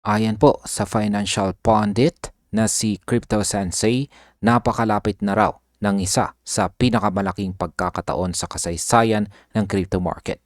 Ayon po sa financial pundit na si Crypto Sensei, napakalapit na raw ng isa sa pinakamalaking pagkakataon sa kasaysayan ng crypto market.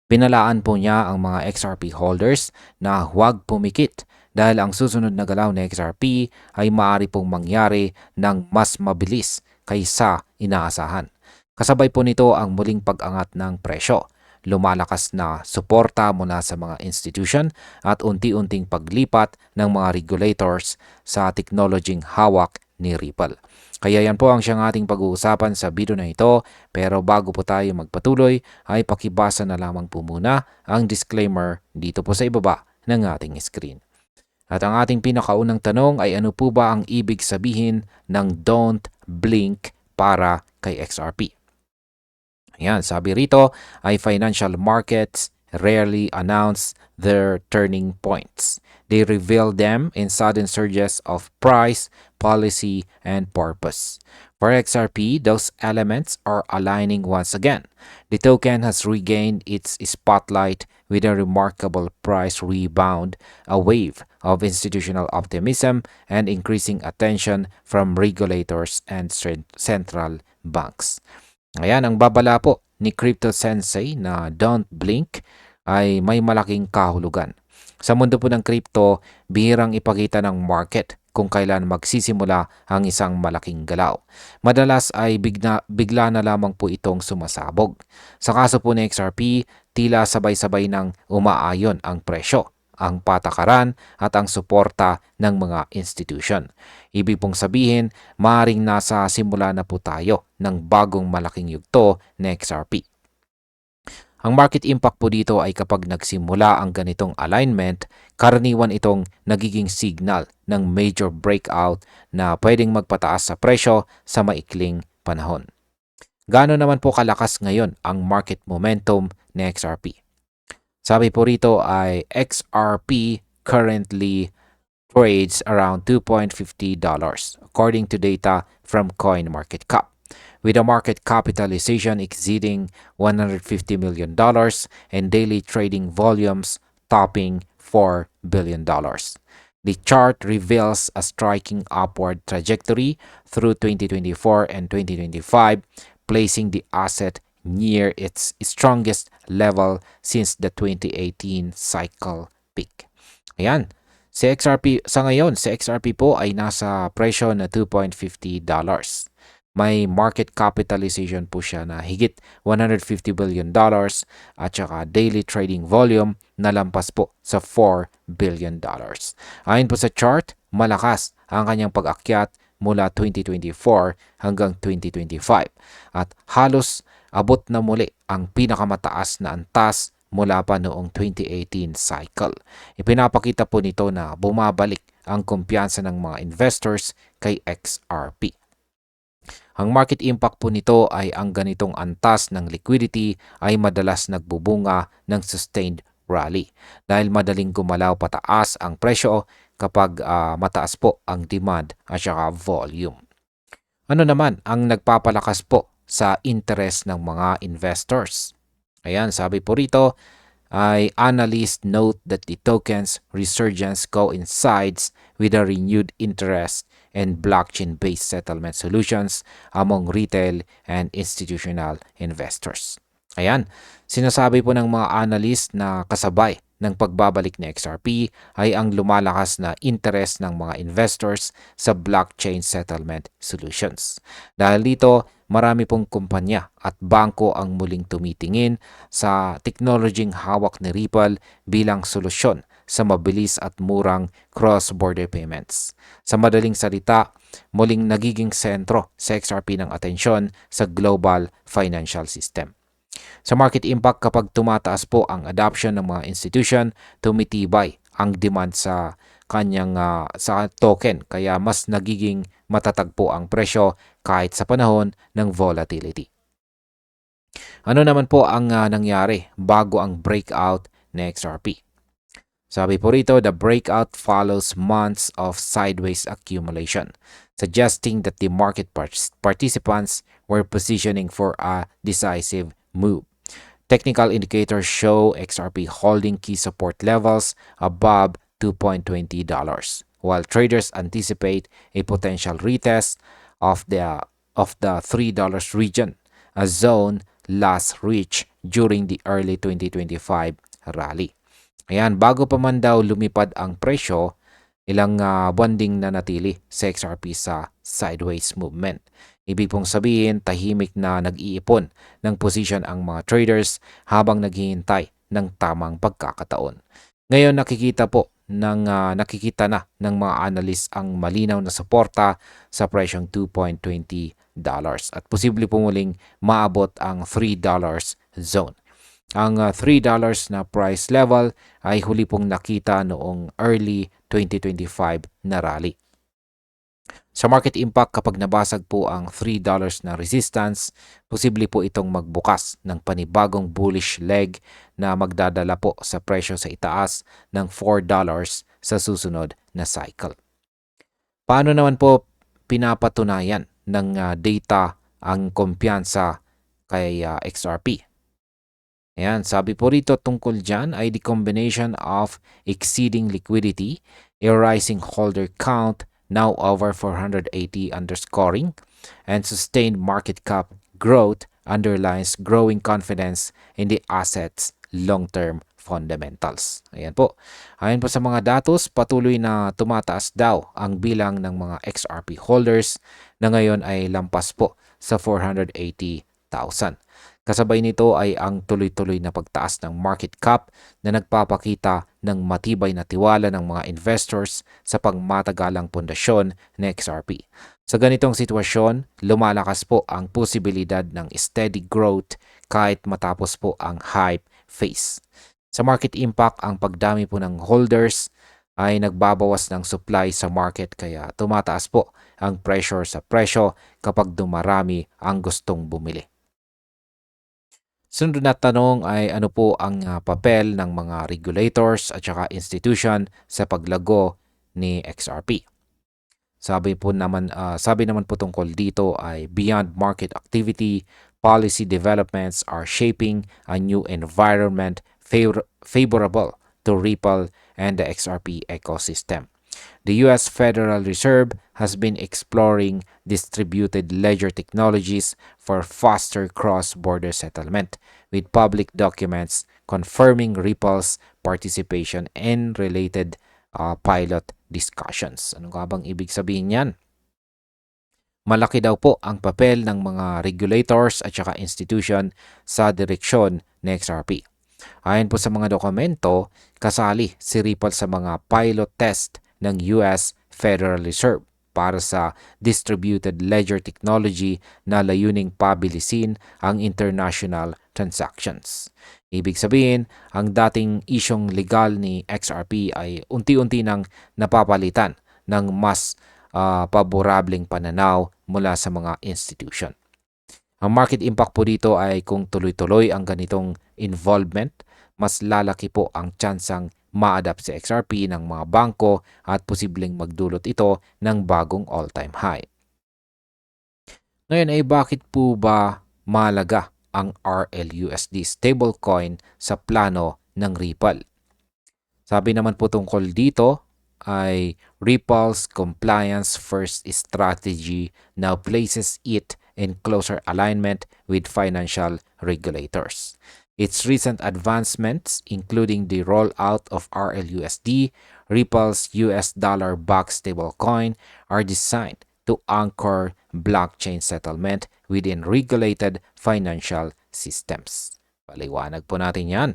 Binalaan po niya ang mga XRP holders na huwag pumikit dahil ang susunod na galaw na XRP ay maaari pong mangyari ng mas mabilis kaysa inaasahan. Kasabay po nito ang muling pag-angat ng presyo, lumalakas na suporta mula sa mga institution at unti-unting paglipat ng mga regulators sa teknolohing hawak ni Ripple. Kaya yan po ang siyang ating pag-uusapan sa video na ito, pero bago po tayo magpatuloy ay pakibasa na lamang po muna ang disclaimer dito po sa ibaba ng ating screen. At ang ating pinakaunang tanong ay ano po ba ang ibig sabihin ng don't blink para kay XRP? Ayan, sabi rito ay financial markets rarely announce their turning points. They reveal them in sudden surges of price, policy, and purpose. For XRP, those elements are aligning once again. The token has regained its spotlight with a remarkable price rebound, a wave of institutional optimism, and increasing attention from regulators and central banks. Ayan, ang babala po ni Crypto Sensei na don't blink ay may malaking kahulugan. Sa mundo po ng crypto, bihirang ipakita ng market kung kailan magsisimula ang isang malaking galaw. Madalas ay bigla na lamang po itong sumasabog. Sa kaso po ng XRP, tila sabay-sabay nang umaayon ang presyo, ang patakaran at ang suporta ng mga institution. Ibig pong sabihin, maaaring nasa simula na po tayo ng bagong malaking yugto na XRP. Ang market impact po dito ay kapag nagsimula ang ganitong alignment, karaniwan itong nagiging signal ng major breakout na pwedeng magpataas sa presyo sa maikling panahon. Gaano naman po kalakas ngayon ang market momentum ni XRP? Sabi po rito ay XRP currently trades around $2.50 according to data from CoinMarketCap, with a market capitalization exceeding $150 million and daily trading volumes topping $4 billion. The chart reveals a striking upward trajectory through 2024 and 2025, placing the asset near its strongest level since the 2018 cycle peak. Ayan, si XRP sa ngayon, si XRP po ay nasa presyo na $2.50. May market capitalization po siya na higit $150 billion at saka daily trading volume na lampas po sa $4 billion. Ayon po sa chart, malakas ang kanyang pag-akyat mula 2024 hanggang 2025 at halos abot na muli ang pinakamataas na antas mula pa noong 2018 cycle. Ipinapakita po nito na bumabalik ang kumpiyansa ng mga investors kay XRP. Ang market impact po nito ay ang ganitong antas ng liquidity ay madalas nagbubunga ng sustained rally dahil madaling gumalaw pataas ang presyo kapag mataas po ang demand at saka volume. Ano naman ang nagpapalakas po sa interest ng mga investors? Ayan, sabi po rito ay analysts note that the token's resurgence coincides with a renewed interest in blockchain-based settlement solutions among retail and institutional investors. Ayan, sinasabi po ng mga analyst na kasabay ng pagbabalik ni XRP ay ang lumalakas na interest ng mga investors sa blockchain settlement solutions. Dahil dito, marami pong kumpanya at bangko ang muling tumitingin sa teknolohing hawak ni Ripple bilang solusyon sa mabilis at murang cross-border payments. Sa madaling salita, muling nagiging sentro sa XRP ng atensyon sa global financial system. Sa market impact, kapag tumataas po ang adoption ng mga institution, tumitibay ang demand sa kanyang sa token, kaya mas nagiging matatag po ang presyo kahit sa panahon ng volatility. Ano naman po ang nangyari bago ang breakout ng XRP? Sabi po rito, the breakout follows months of sideways accumulation, suggesting that the market participants were positioning for a decisive move. Technical indicators show XRP holding key support levels above $2.20, while traders anticipate a potential retest of the $3 region, a zone last reached during the early 2025 rally. Ayan, bago pa man daw lumipad ang presyo, ilang buwan ding nanatili sa XRP sa sideways movement. Ibig pong sabihin, tahimik na nag-iipon ng position ang mga traders habang naghihintay ng tamang pagkakataon. Ngayon nakikita na ng mga analysts ang malinaw na suporta sa presyong $2.20 at posible po muling maabot ang $3 zone. Ang $3 na price level ay huli pong nakita noong early 2025 na rally. Sa market impact, kapag nabasag po ang $3 na resistance, posible po itong magbukas ng panibagong bullish leg na magdadala po sa presyo sa itaas ng $4 sa susunod na cycle. Paano naman po pinapatunayan ng data ang kumpiyansa kay XRP? Ayan, sabi po rito tungkol dyan ay the combination of exceeding liquidity, a rising holder count, now over 480 underscoring, and sustained market cap growth underlines growing confidence in the asset's long-term fundamentals. Ayan po. Ayon po sa mga datos, patuloy na tumataas daw ang bilang ng mga XRP holders na ngayon ay lampas po sa 480,000. Kasabay nito ay ang tuloy-tuloy na pagtaas ng market cap na nagpapakita ng matibay na tiwala ng mga investors sa pangmatagalang pundasyon ng XRP. Sa ganitong sitwasyon, lumalakas po ang posibilidad ng steady growth kahit matapos po ang hype phase. Sa market impact, ang pagdami po ng holders ay nagbabawas ng supply sa market kaya tumataas po ang pressure sa presyo kapag dumarami ang gustong bumili. Sunod na tanong ay ano po ang papel ng mga regulators at saka institution sa paglago ni XRP. Sabi naman po tungkol dito ay beyond market activity, policy developments are shaping a new environment favorable to Ripple and the XRP ecosystem. The U.S. Federal Reserve has been exploring distributed ledger technologies for faster cross-border settlement, with public documents confirming Ripple's participation in related pilot discussions. Ano nga bang ibig sabihin yan? Malaki daw po ang papel ng mga regulators at saka institution sa direksyon ng XRP. Ayon po sa mga dokumento, kasali si Ripple sa mga pilot test ng US Federal Reserve para sa distributed ledger technology na layuning pabilisin ang international transactions. Ibig sabihin, ang dating isyong legal ni XRP ay unti-unti nang napapalitan ng mas paborableng pananaw mula sa mga institution. Ang market impact po dito ay kung tuloy-tuloy ang ganitong involvement, mas lalaki po ang tsansang ma-adapt si XRP ng mga bangko at posibleng magdulot ito ng bagong all-time high. Ngayon ay bakit po ba mahalaga ang RLUSD stablecoin sa plano ng Ripple? Sabi naman po tungkol dito ay Ripple's compliance first strategy now places it in closer alignment with financial regulators. Its recent advancements, including the rollout of RLUSD, Ripple's US dollar-backed stablecoin, are designed to anchor blockchain settlement within regulated financial systems. Paliwanag po natin yan.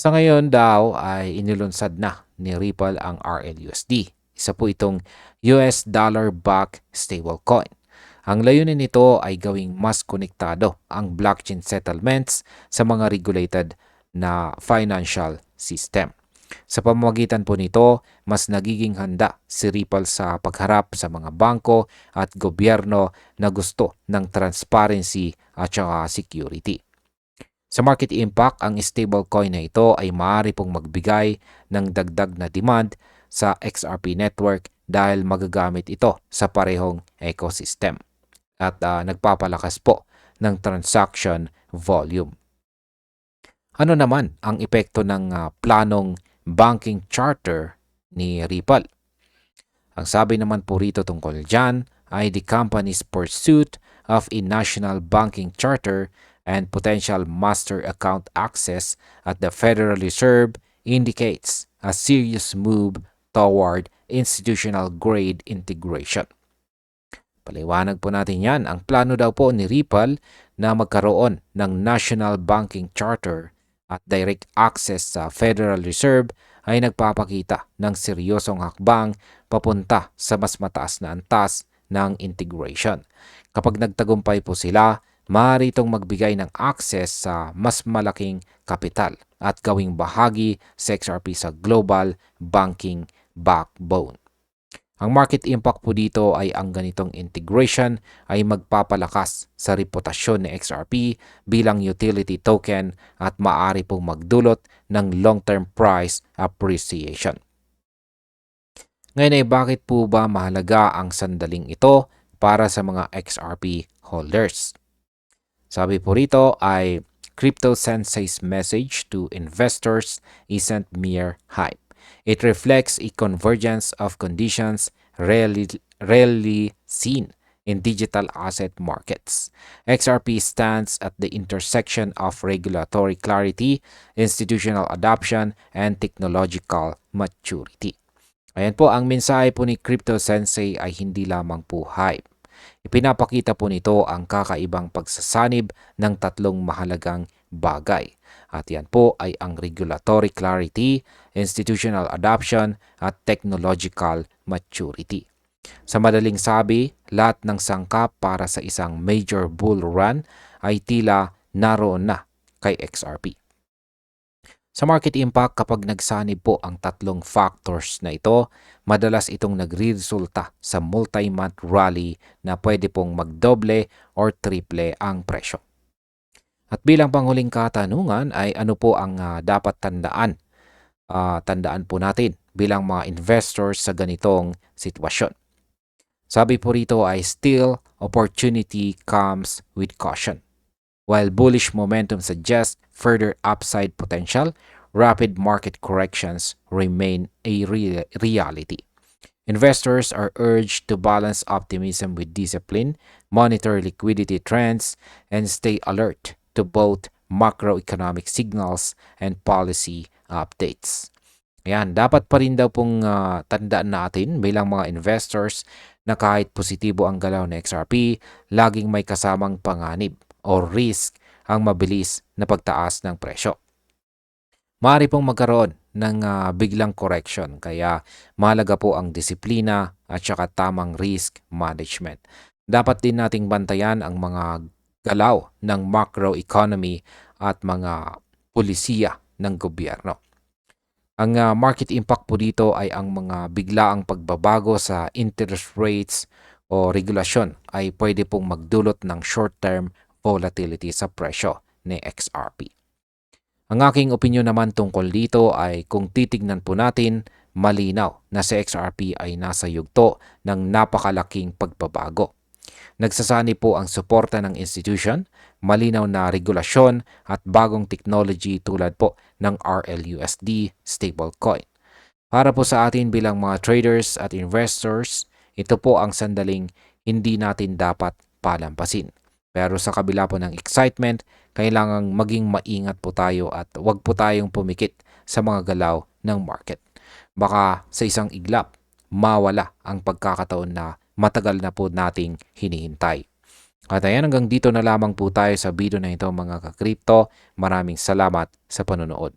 Sa ngayon daw ay inilunsad na ni Ripple ang RLUSD. Isa po itong US dollar-backed stablecoin. Ang layunin nito ay gawing mas konektado ang blockchain settlements sa mga regulated na financial system. Sa pamamagitan po nito, mas nagiging handa si Ripple sa pagharap sa mga bangko at gobyerno na gusto ng transparency at saka security. Sa market impact, ang stablecoin na ito ay maaari pong magbigay ng dagdag na demand sa XRP network dahil magagamit ito sa parehong ecosystem at nagpapalakas po ng transaction volume. Ano naman ang epekto ng planong banking charter ni Ripple. Ang sabi naman po rito tungkol dyan ay the company's pursuit of a national banking charter and potential master account access at the Federal Reserve indicates a serious move toward institutional grade integration. Paliwanag po natin yan. Ang plano daw po ni Ripple na magkaroon ng National Banking Charter at direct access sa Federal Reserve ay nagpapakita ng seryosong hakbang papunta sa mas mataas na antas ng integration. Kapag nagtagumpay po sila, maaari itong magbigay ng access sa mas malaking kapital at gawing bahagi sa XRP sa global banking backbone. Ang market impact po dito ay ang ganitong integration ay magpapalakas sa reputasyon ni XRP bilang utility token at maaari pong magdulot ng long-term price appreciation. Ngayon ay bakit po ba mahalaga ang sandaling ito para sa mga XRP holders? Sabi po rito ay Crypto Sensei's message to investors isn't mere hype. It reflects a convergence of conditions rarely seen in digital asset markets. XRP stands at the intersection of regulatory clarity, institutional adoption, and technological maturity. Ayan po, ang mensahe po ni Crypto Sensei ay hindi lamang po hype. Ipinapakita po nito ang kakaibang pagsasanib ng tatlong mahalagang bagay. At yan po ay ang regulatory clarity, institutional adoption, at technological maturity. Sa madaling sabi, lahat ng sangkap para sa isang major bull run ay tila naroon na kay XRP. Sa market impact, kapag nagsanib po ang tatlong factors na ito, madalas itong nagre-resulta sa multi-month rally na pwede pong magdoble or triple ang presyo. At bilang panghuling katanungan ay ano po ang dapat tandaan? Tandaan po natin bilang mga investors sa ganitong sitwasyon. Sabi po rito ay still opportunity comes with caution. While bullish momentum suggests further upside potential, rapid market corrections remain a reality. Investors are urged to balance optimism with discipline, monitor liquidity trends, and stay alert to both macroeconomic signals and policy updates. Ayan, dapat pa rin daw pong tandaan natin bilang mga investors na kahit positibo ang galaw ng XRP, laging may kasamang panganib o risk ang mabilis na pagtaas ng presyo. Maaari pong magkaroon ng biglang correction, kaya mahalaga po ang disiplina at saka tamang risk management. Dapat din nating bantayan ang mga galaw ng macroeconomy at mga pulisiya ng gobyerno. Ang market impact po dito ay ang mga biglaang pagbabago sa interest rates o regulasyon ay pwede pong magdulot ng short-term volatility sa presyo ni XRP. Ang aking opinyon naman tungkol dito ay kung titignan po natin, malinaw na si XRP ay nasa yugto ng napakalaking pagbabago. Nagsasani po ang suporta ng institution, malinaw na regulasyon at bagong technology tulad po ng RLUSD stablecoin. Para po sa atin bilang mga traders at investors, ito po ang sandaling hindi natin dapat palampasin. Pero sa kabila po ng excitement, kailangang maging maingat po tayo at huwag po tayong pumikit sa mga galaw ng market. Baka sa isang iglap, mawala ang pagkakataon na matagal na po nating hinihintay. At ayan, hanggang dito na lamang po tayo sa video na ito mga ka-crypto. Maraming salamat sa panonood.